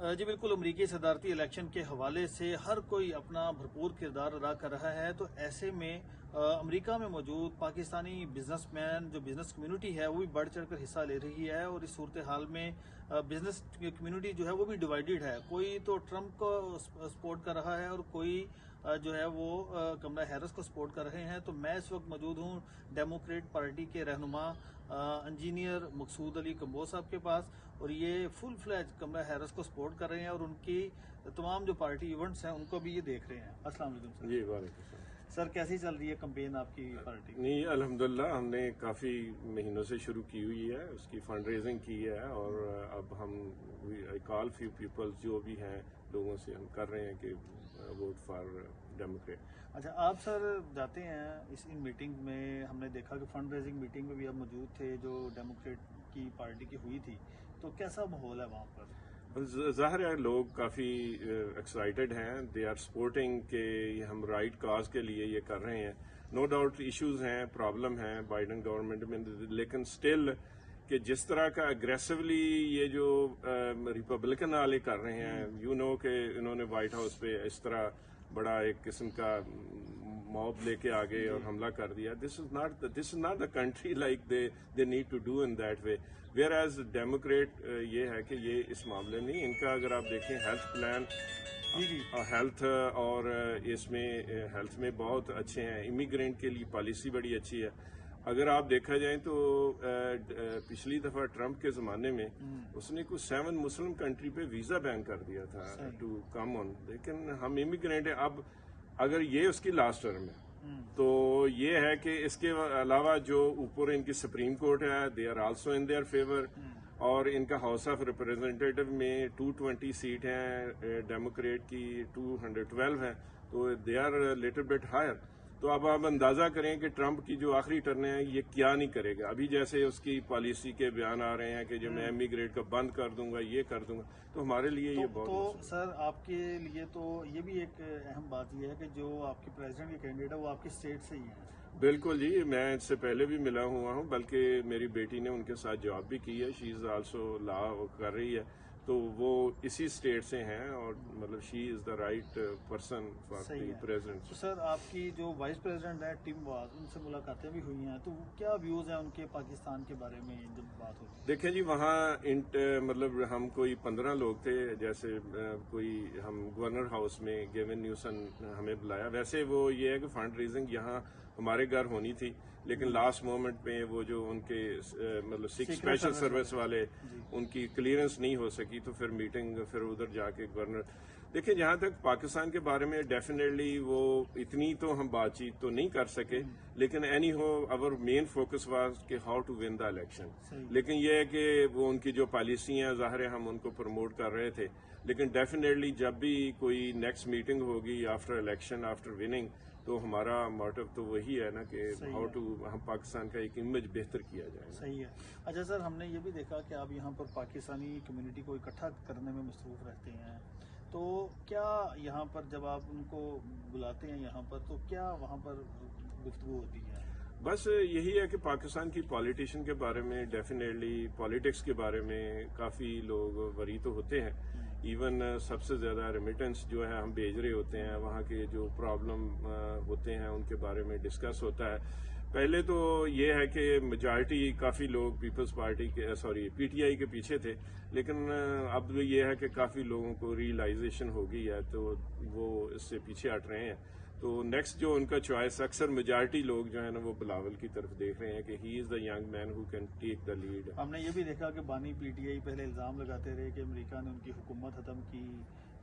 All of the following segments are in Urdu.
جی بالکل، امریکی صدارتی الیکشن کے حوالے سے ہر کوئی اپنا بھرپور کردار ادا کر رہا ہے، تو ایسے میں امریکہ میں موجود پاکستانی بزنس مین جو بزنس کمیونٹی ہے وہ بھی بڑھ چڑھ کر حصہ لے رہی ہے، اور اس صورتحال میں بزنس کمیونٹی جو ہے وہ بھی ڈیوائیڈڈ ہے. کوئی تو ٹرمپ کو سپورٹ کر رہا ہے اور کوئی جو ہے وہ کملا ہیرس کو سپورٹ کر رہے ہیں. تو میں اس وقت موجود ہوں ڈیموکریٹ پارٹی کے رہنما انجینئر مقصود علی کمبوز صاحب کے پاس، اور یہ فل فلیج کملا ہیرس کو سپورٹ کر رہے ہیں اور ان کی تمام جو پارٹی ایونٹس ہیں ان کو بھی یہ دیکھ رہے ہیں. السلام علیکم سر. جی وعلیکم السلام. سر کیسی چل رہی ہے کمپین آپ کی پارٹی؟ نہیں الحمدللہ ہم نے کافی مہینوں سے شروع کی ہوئی ہے، اس کی فنڈ ریزنگ کی ہے، اور اب ہم کال فیو پیپلز جو بھی ہیں لوگوں سے ہم کر رہے ہیں کہ ووٹ فار ڈیموکریٹ. اچھا، آپ سر جاتے ہیں ان میٹنگ میں، ہم نے دیکھا کہ فنڈ ریزنگ میٹنگ میں بھی آپ موجود تھے جو ڈیموکریٹ کی پارٹی کی ہوئی تھی، تو کیسا ماحول ہے وہاں پر؟ ظاہر ہے لوگ کافی ایکسائٹیڈ ہیں، دے آر سپورٹنگ کہ ہم رائٹ کاز کے لیے یہ کر رہے ہیں. نو ڈاؤٹ ایشوز ہیں، پرابلم ہیں بائیڈن گورنمنٹ میں، لیکن اسٹل کہ جس طرح کا اگریسولی یہ جو ریپبلکن والے کر رہے ہیں، یو نو کہ انہوں نے وائٹ ہاؤس پہ اس طرح بڑا ایک قسم کا موب لے کے آگے اور حملہ کر دیا. This is not the country like they need to do in that way. Whereas democrat یہ ہے کہ یہ اس معاملے نہیں، ان کا اگر آپ دیکھیں ہیلتھ پلان، ہیلتھ اور اس میں ہیلتھ میں بہت اچھے ہیں. امیگرینٹ کے لیے پالیسی بڑی اچھی ہے. اگر آپ دیکھا جائیں تو پچھلی دفعہ ٹرمپ کے زمانے میں اس نے کچھ 7 مسلم کنٹری پہ ویزا بین کر دیا تھا ٹو کم آن، لیکن ہم امیگرینٹ ہیں. اب اگر یہ اس کی لاسٹ ٹرم ہے تو یہ ہے کہ اس کے علاوہ جو اوپر ان کی سپریم کورٹ ہے، they are also in their favour, اور ان کا ہاؤس آف ریپرزینٹیٹو میں 220 سیٹ ہیں ڈیموکریٹ کی، 212 ہیں، تو they are little bit higher. تو اب آپ اندازہ کریں کہ ٹرمپ کی جو آخری ٹرن ہے یہ کیا نہیں کرے گا. ابھی جیسے اس کی پالیسی کے بیان آ رہے ہیں کہ جو میں امیگریٹ کا بند کر دوں گا، یہ کر دوں گا، تو ہمارے لیے یہ بہت. تو سر آپ کے لیے تو یہ بھی ایک اہم بات یہ ہے کہ جو آپ کے پریزیڈنٹ کے کینڈیڈیٹ ہے وہ آپ کی اسٹیٹ سے ہی ہیں. بالکل جی، میں اس سے پہلے بھی ملا ہوا ہوں، بلکہ میری بیٹی نے ان کے ساتھ جاب بھی کی ہے. شی از آلسو لا کر رہی ہے، تو وہ اسی اسٹیٹ سے ہیں، اور مطلب she is the right person for the president. تو سر آپ کی جو وائس پریزیڈنٹ ہے ٹم واز، ان سے ملاقاتیں بھی ہوئی ہیں، تو کیا ویوز ہیں ان کے پاکستان کے بارے میں جب بات ہوتی ہے؟ دیکھیں جی، وہاں مطلب ہم کوئی 15 لوگ تھے، جیسے کوئی ہم گورنر ہاؤس میں گیون نیوسن ہمیں بلایا. ویسے وہ یہ ہے کہ فنڈ ریزنگ یہاں ہمارے گھر ہونی تھی، لیکن لاسٹ مومنٹ میں وہ جو ان کے مطلب 6 اسپیشل سروس والے ان کی کلیئرنس نہیں ہو سکی، تو پھر میٹنگ پھر ادھر جا کے گورنر. دیکھیں جہاں تک پاکستان کے بارے میں ڈیفینیٹلی وہ اتنی تو ہم بات چیت تو نہیں کر سکے، لیکن anyhow our main focus was کہ how to win the election. لیکن یہ ہے کہ وہ ان کی جو پالیسی ہیں ظاہر ہے ہم ان کو پروموٹ کر رہے تھے، لیکن ڈیفینیٹلی جب بھی کوئی نیکسٹ میٹنگ ہوگی آفٹر الیکشن، آفٹر وننگ، تو ہمارا موٹو تو وہی ہے نا کہ ہاؤ ٹو ہم پاکستان کا ایک امیج بہتر کیا جائے. صحیح ہے. اچھا سر، ہم نے یہ بھی دیکھا کہ آپ یہاں پر پاکستانی کمیونٹی کو اکٹھا کرنے میں مصروف رہتے ہیں، تو کیا یہاں پر جب آپ ان کو بلاتے ہیں یہاں پر، تو کیا وہاں پر گفتگو ہوتی ہے؟ بس یہی ہے کہ پاکستان کی پالیٹیشین کے بارے میں ڈیفینیٹلی پالیٹکس کے بارے میں کافی لوگ وری تو ہوتے ہیں. ایون سب سے زیادہ ریمیٹنس جو ہے ہم بھیج رہے ہوتے ہیں، وہاں کے جو پرابلم ہوتے ہیں ان کے بارے میں ڈسکس ہوتا ہے. پہلے تو یہ ہے کہ میجارٹی کافی لوگ پیپلز پارٹی کے پی ٹی آئی کے پیچھے تھے، لیکن اب یہ ہے کہ کافی لوگوں کو ریئلائزیشن ہو گئی ہے، تو وہ اس سے پیچھے ہٹ رہے ہیں. تو نیکسٹ جو ان کا چوائس اکثر میجارٹی لوگ جو ہے نا وہ بلاول کی طرف دیکھ رہے ہیں کہ he is the young man who can take the lead. ہم نے یہ بھی دیکھا کہ بانی پی ٹی آئی پہلے الزام لگاتے رہے کہ امریکہ نے ان کی حکومت ختم کی،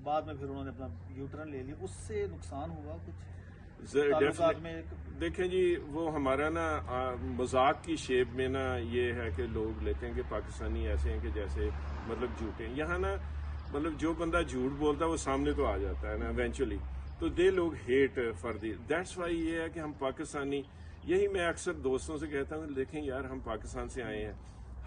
بعد میں پھر انہوں نے اپنا یو ٹرن لے لیا، اس سے نقصان ہوا کچھ تعلقات میں؟ دیکھیں جی، وہ ہمارا نا مذاق کی شیپ میں نا یہ ہے کہ لوگ لیتے ہیں کہ پاکستانی ایسے ہیں کہ جیسے مطلب جھوٹے ہیں. یہاں نا مطلب جو بندہ جھوٹ بولتا ہے وہ سامنے تو آ جاتا ہے نا ایونچولی، تو دے لوگ hate for the. That's why یہ ہے کہ ہم پاکستانی، یہی میں اکثر دوستوں سے کہتا ہوں، دیکھیں یار ہم پاکستان سے آئے ہیں،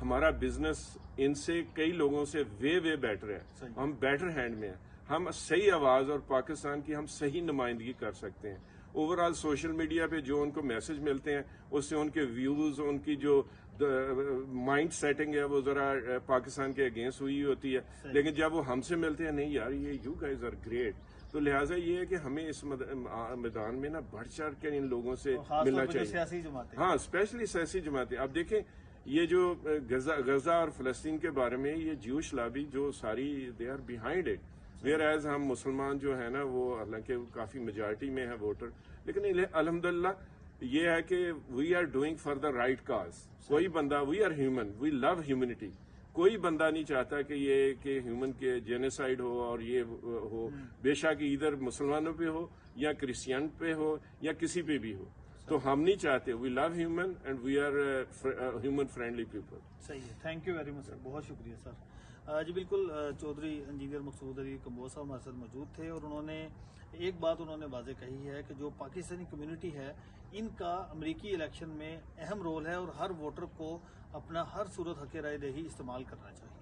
ہمارا بزنس ان سے کئی لوگوں سے وے بیٹر ہے، ہم بیٹر ہینڈ میں ہیں، ہم صحیح آواز اور پاکستان کی ہم صحیح نمائندگی کر سکتے ہیں. اوور آل سوشل میڈیا پہ جو ان کو میسج ملتے ہیں اس سے ان کے ویوز، ان کی جو مائنڈ سیٹنگ ہے وہ ذرا پاکستان کے اگینسٹ ہوئی ہوتی ہے, لیکن جب وہ ہم سے ملتے ہیں نہیں یار یہ یو گائز آر گریٹ, تو لہٰذا یہ ہے کہ ہمیں اس میدان میں نا بڑھ چڑھ کے ان لوگوں سے ملنا چاہیے. سیاسی جماعتیں, ہاں اسپیشلی سیاسی جماعتیں. اب دیکھیں یہ جو غزہ اور فلسطین کے بارے میں یہ جیوش لابی جو ساری they are behind it, whereas ہم مسلمان جو ہے نا وہ حالانکہ کافی میجارٹی میں ہے ووٹر, لیکن الحمدللہ یہ ہے کہ we are doing for the right cause. کوئی بندہ, we are human, we love humanity. کوئی بندہ نہیں چاہتا کہ یہ کہ ہیومن کے جینیسائڈ ہو اور یہ ہو, بے شک ادھر مسلمانوں پہ ہو یا کرسچین پہ ہو یا کسی پہ بھی ہو, تو ہم نہیں چاہتے. We love human and we are human friendly people. صحیح ہے, thank you very much sir, بہت شکریہ سر. جی بالکل, چودھری انجینئر مقصود علی کمبوج صاحب ہمارے ساتھ موجود تھے, اور انہوں نے ایک بات انہوں نے واضح کہی ہے کہ جو پاکستانی کمیونٹی ہے ان کا امریکی الیکشن میں اہم رول ہے, اور ہر ووٹر کو اپنا ہر صورت حق رائے دہی استعمال کرنا چاہیے.